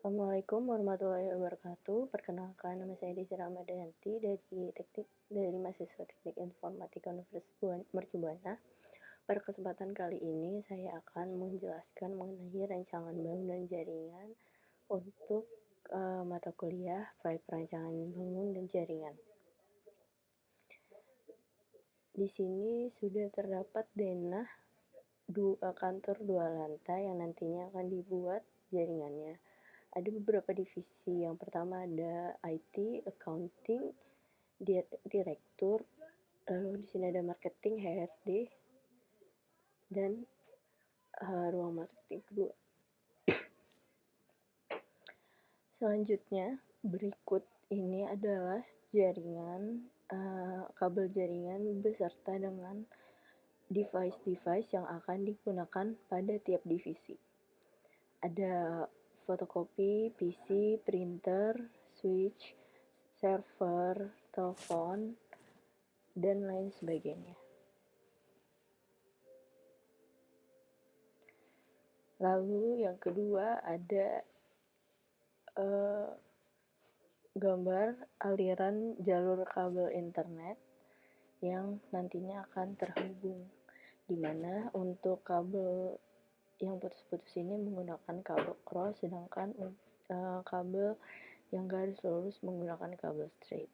Assalamualaikum warahmatullahi wabarakatuh. Perkenalkan, nama saya Desi Ramadayanti dari mahasiswa Teknik Informatika Universitas Mercubuana. Pada kesempatan kali ini saya akan menjelaskan mengenai rancangan bangunan jaringan untuk mata kuliah proyek perancangan bangun dan jaringan. Di sini sudah terdapat denah kantor 2 lantai yang nantinya akan dibuat jaringannya. Ada beberapa divisi. Yang pertama ada IT, accounting, direktur, lalu di sini ada marketing, HRD, dan ruang marketing kedua. Selanjutnya, berikut ini adalah jaringan, kabel jaringan beserta dengan device-device yang akan digunakan pada tiap divisi. Ada fotokopi, PC, printer, switch, server, telepon, dan lain sebagainya. Lalu yang kedua ada gambar aliran jalur kabel internet yang nantinya akan terhubung, dimana untuk kabel yang putus-putus ini menggunakan kabel cross, sedangkan kabel yang garis lurus menggunakan kabel straight.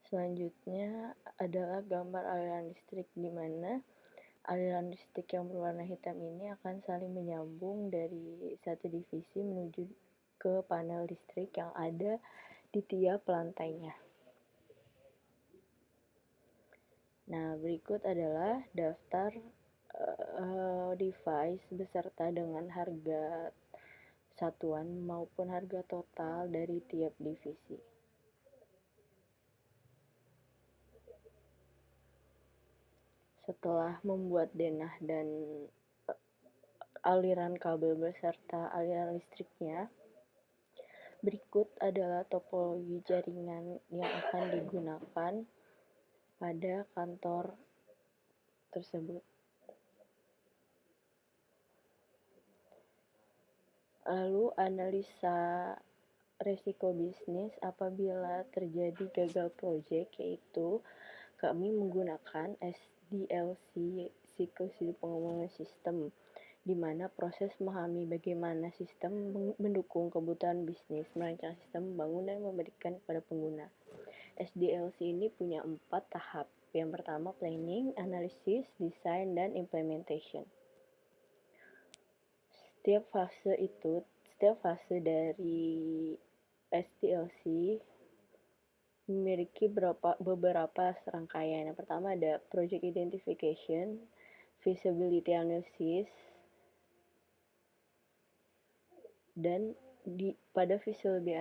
Selanjutnya adalah gambar aliran listrik, di mana aliran listrik yang berwarna hitam ini akan saling menyambung dari satu divisi menuju ke panel listrik yang ada di tiap lantainya. Nah, berikut adalah daftar device beserta dengan harga satuan maupun harga total dari tiap divisi. Setelah membuat denah dan aliran kabel beserta aliran listriknya, berikut adalah topologi jaringan yang akan digunakan pada kantor tersebut. Lalu analisa resiko bisnis apabila terjadi gagal proyek, yaitu kami menggunakan SDLC, siklus hidup pengembangan sistem, di mana proses memahami bagaimana sistem mendukung kebutuhan bisnis, merancang sistem, membangun dan memberikan kepada pengguna. SDLC ini punya 4 tahap. Yang pertama planning, analysis, design, dan implementation. Setiap fase dari SDLC memiliki beberapa serangkaian. Yang pertama ada project identification, feasibility analysis, dan pada feasibility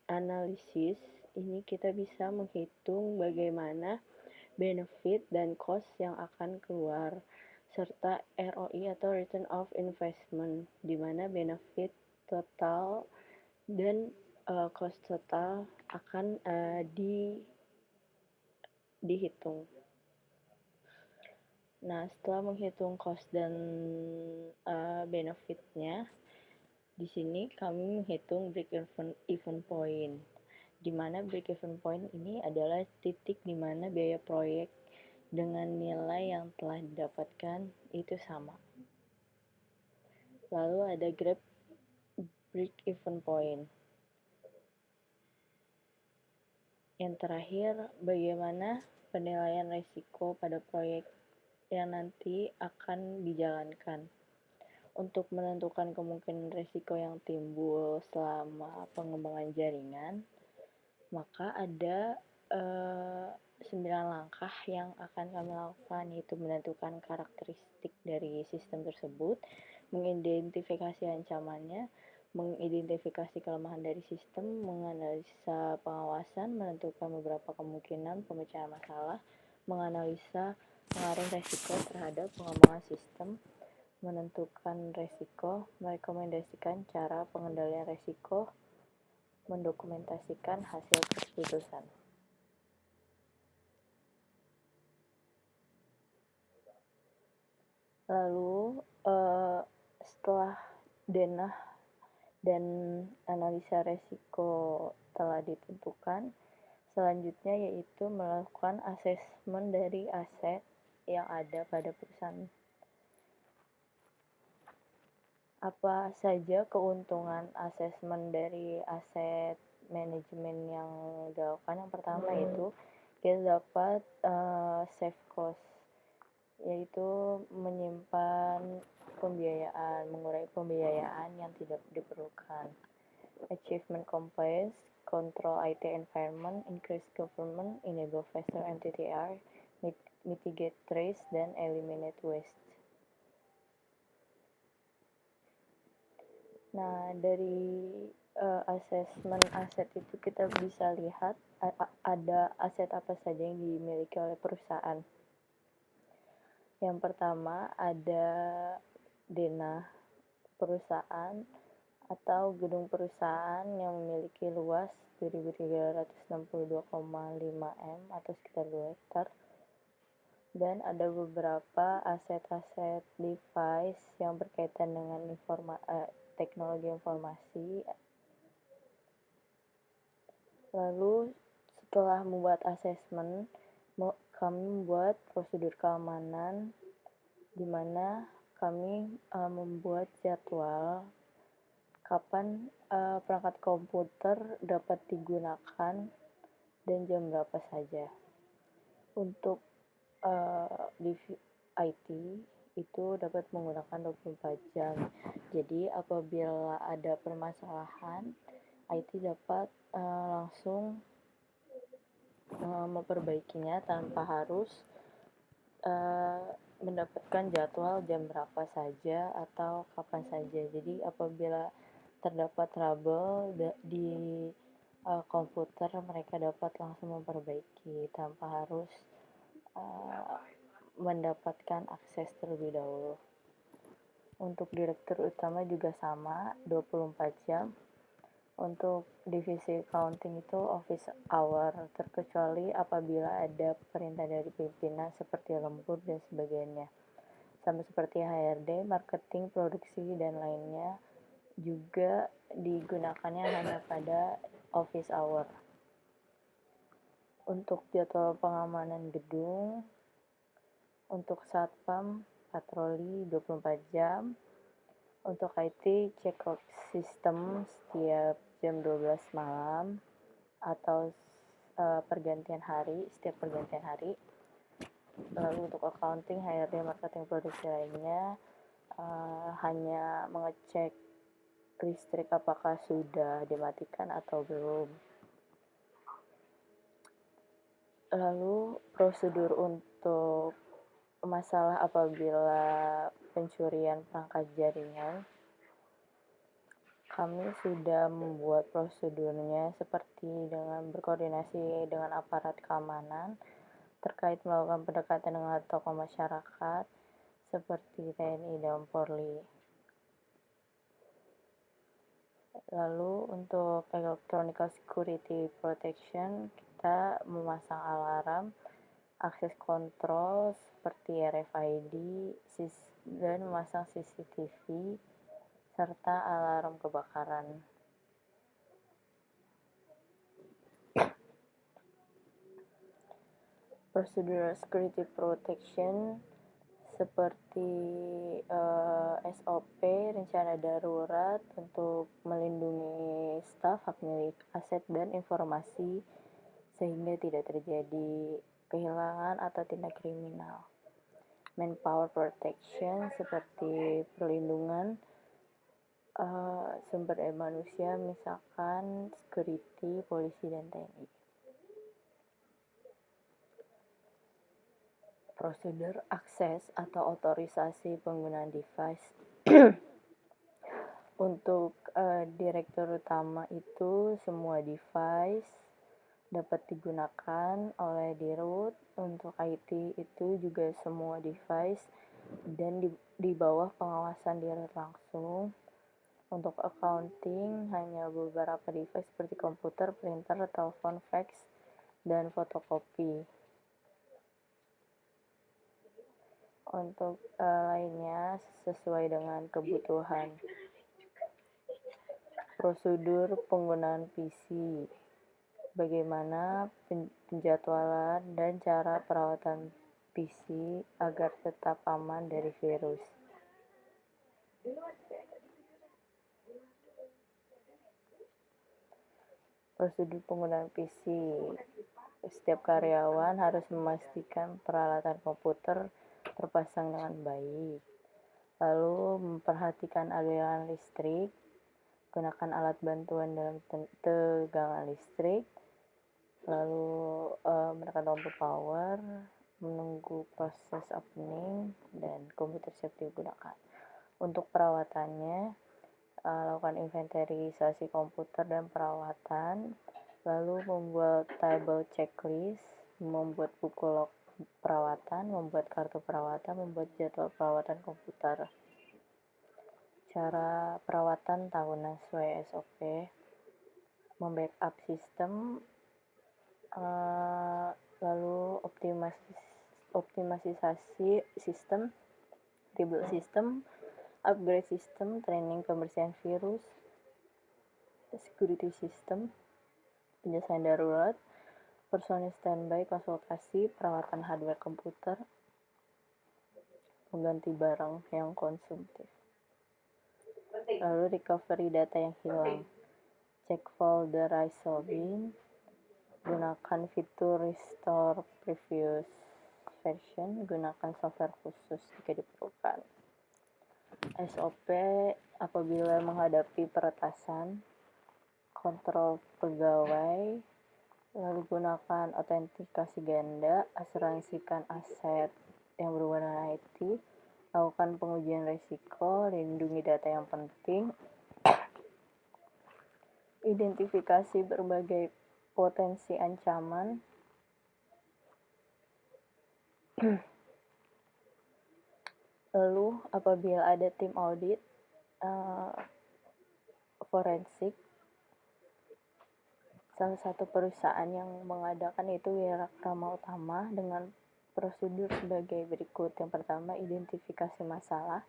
analysis ini kita bisa menghitung bagaimana benefit dan cost yang akan keluar, serta ROI atau return of investment, di mana benefit total dan cost total akan dihitung. Nah, setelah menghitung cost dan benefitnya, di sini kami menghitung break-even point, di mana break-even point ini adalah titik di mana biaya proyek dengan nilai yang telah didapatkan itu sama. Lalu ada graph break-even point. Yang terakhir, bagaimana penilaian risiko pada proyek yang nanti akan dijalankan. Untuk menentukan kemungkinan risiko yang timbul selama pengembangan jaringan, maka ada 9 langkah yang akan kami lakukan, yaitu menentukan karakteristik dari sistem tersebut, mengidentifikasi ancamannya, mengidentifikasi kelemahan dari sistem, menganalisa pengawasan, menentukan beberapa kemungkinan pemecahan masalah, menganalisa pengaruh risiko terhadap pengembangan sistem, menentukan risiko, merekomendasikan cara pengendalian risiko, mendokumentasikan hasil keputusan. Lalu setelah denah dan analisa resiko telah ditentukan. Selanjutnya yaitu melakukan asesmen dari aset yang ada pada perusahaan. Apa saja keuntungan asesmen dari aset manajemen yang dilakukan? Yang pertama itu kita dapat save cost, yaitu menyimpan pembiayaan, mengurangi pembiayaan yang tidak diperlukan. Achievement compliance, control IT environment, increase government, enable faster MTTR, mitigate trace, dan eliminate waste. Nah, dari asesmen aset itu kita bisa lihat ada aset apa saja yang dimiliki oleh perusahaan. Yang pertama ada denah perusahaan atau gedung perusahaan yang memiliki luas 2.362,5 m atau sekitar 2 hektar. Dan ada beberapa aset-aset device yang berkaitan dengan teknologi informasi. Lalu setelah membuat asesmen, kami membuat prosedur keamanan di mana kami membuat jadwal kapan perangkat komputer dapat digunakan dan jam berapa saja. Untuk di IT itu dapat menggunakan 24 jam. Jadi apabila ada permasalahan, IT dapat langsung memperbaikinya tanpa harus mendapatkan jadwal jam berapa saja atau kapan saja. Jadi apabila terdapat trouble di komputer, mereka dapat langsung memperbaiki tanpa harus mendapatkan akses terlebih dahulu. Untuk direktur utama juga sama, 24 jam. Untuk divisi accounting itu office hour, terkecuali apabila ada perintah dari pimpinan seperti lembur dan sebagainya. Sama seperti HRD, marketing, produksi, dan lainnya juga digunakannya hanya pada office hour. Untuk jadwal pengamanan gedung, untuk satpam patroli 24 jam. Untuk IT check out sistem setiap jam 12 malam atau pergantian hari, setiap pergantian hari. Lalu untuk accounting, HRD, marketing, produksi lainnya hanya mengecek listrik apakah sudah dimatikan atau belum. Lalu prosedur untuk masalah apabila pencurian perangkat jaringan, kami sudah membuat prosedurnya seperti dengan berkoordinasi dengan aparat keamanan terkait melakukan pendekatan dengan tokoh masyarakat seperti TNI dan Polri. Lalu untuk electronic security protection, kita memasang alarm, akses kontrol seperti RFID, dan memasang CCTV, serta alarm kebakaran. Prosedur security protection seperti SOP, rencana darurat untuk melindungi staf, hak milik, aset, dan informasi sehingga tidak terjadi kehilangan atau tindak kriminal. Manpower protection seperti perlindungan sumber daya manusia, misalkan security, polisi, dan TNI. Prosedur akses atau otorisasi penggunaan device. Untuk direktur utama itu semua device dapat digunakan oleh dirut. Untuk IT itu juga semua device dan di bawah pengawasan dirut langsung. Untuk accounting hanya beberapa device seperti komputer, printer, telepon, fax, dan fotokopi. Untuk lainnya sesuai dengan kebutuhan. Prosedur penggunaan PC, bagaimana penjadwalan dan cara perawatan PC agar tetap aman dari virus. Prosedur penggunaan PC. Setiap karyawan harus memastikan peralatan komputer terpasang dengan baik. Lalu memperhatikan aliran listrik, gunakan alat bantuan dalam tegangan listrik, lalu menekan tombol power, menunggu proses opening, dan komputer siap digunakan. Untuk perawatannya, lakukan inventarisasi komputer dan perawatan, lalu membuat table checklist, membuat buku log perawatan, membuat kartu perawatan, membuat jadwal perawatan komputer. Cara perawatan tahunan sesuai SOP, membackup sistem, lalu optimalisasi sistem, rebuild sistem, upgrade sistem, training pembersihan virus, security system, penyelesaian darurat, personil standby, konsultasi, perawatan hardware komputer, mengganti barang yang konsumtif. Lalu recovery data yang hilang, cek folder resolving, gunakan fitur restore previous version, gunakan software khusus jika diperlukan. SOP apabila menghadapi peretasan, kontrol pegawai, lalu gunakan autentikasi ganda, asuransikan aset yang berhubungan dengan IT, lakukan pengujian risiko, lindungi data yang penting, identifikasi berbagai potensi ancaman, lalu apabila ada tim audit forensik, salah satu perusahaan yang mengadakan itu Wirama Utama dengan prosedur sebagai berikut. Yang pertama, identifikasi masalah,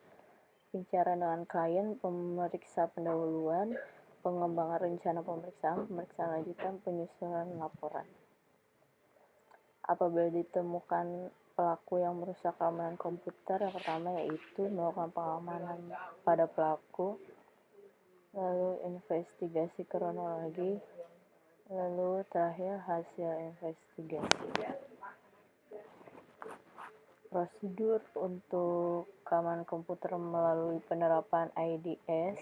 bicara dengan klien, pemeriksa pendahuluan, pengembangan rencana pemeriksaan lanjutan, penyusunan laporan. Apabila ditemukan pelaku yang merusak keamanan komputer, yang pertama yaitu melakukan pengamanan pada pelaku, lalu investigasi kronologi, lalu terakhir hasil investigasi. Prosedur untuk keamanan komputer melalui penerapan IDS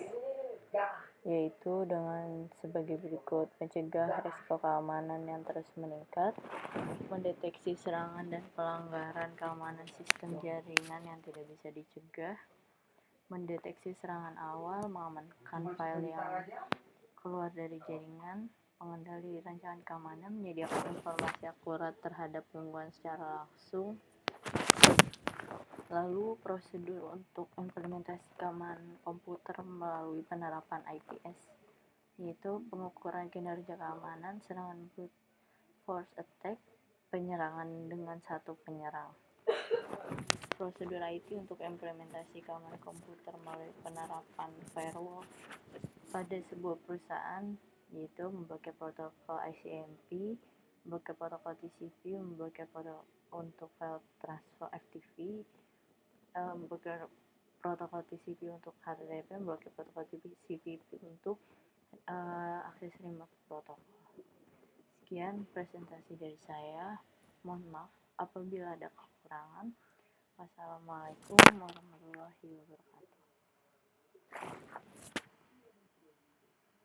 yaitu dengan sebagai berikut: mencegah risiko keamanan yang terus meningkat, mendeteksi serangan dan pelanggaran keamanan sistem jaringan yang tidak bisa dicegah, mendeteksi serangan awal, mengamankan file yang keluar dari jaringan, mengendali rancangan keamanan, menyediakan informasi akurat terhadap gangguan secara langsung. Lalu prosedur untuk implementasi keamanan komputer melalui penerapan IPS yaitu pengukuran kinerja keamanan, serangan brute force attack, penyerangan dengan satu penyerang. Prosedur IT untuk implementasi keamanan komputer melalui penerapan firewall pada sebuah perusahaan yaitu memblokir protokol ICMP, memblokir protokol TCP, memblokir protokol untuk file transfer FTP, memblokir protokol TCP untuk HTTP, memblokir protokol TCP untuk akses remote protokol. Sekian presentasi dari saya. Mohon maaf apabila ada kekurangan. Wassalamualaikum warahmatullahi wabarakatuh.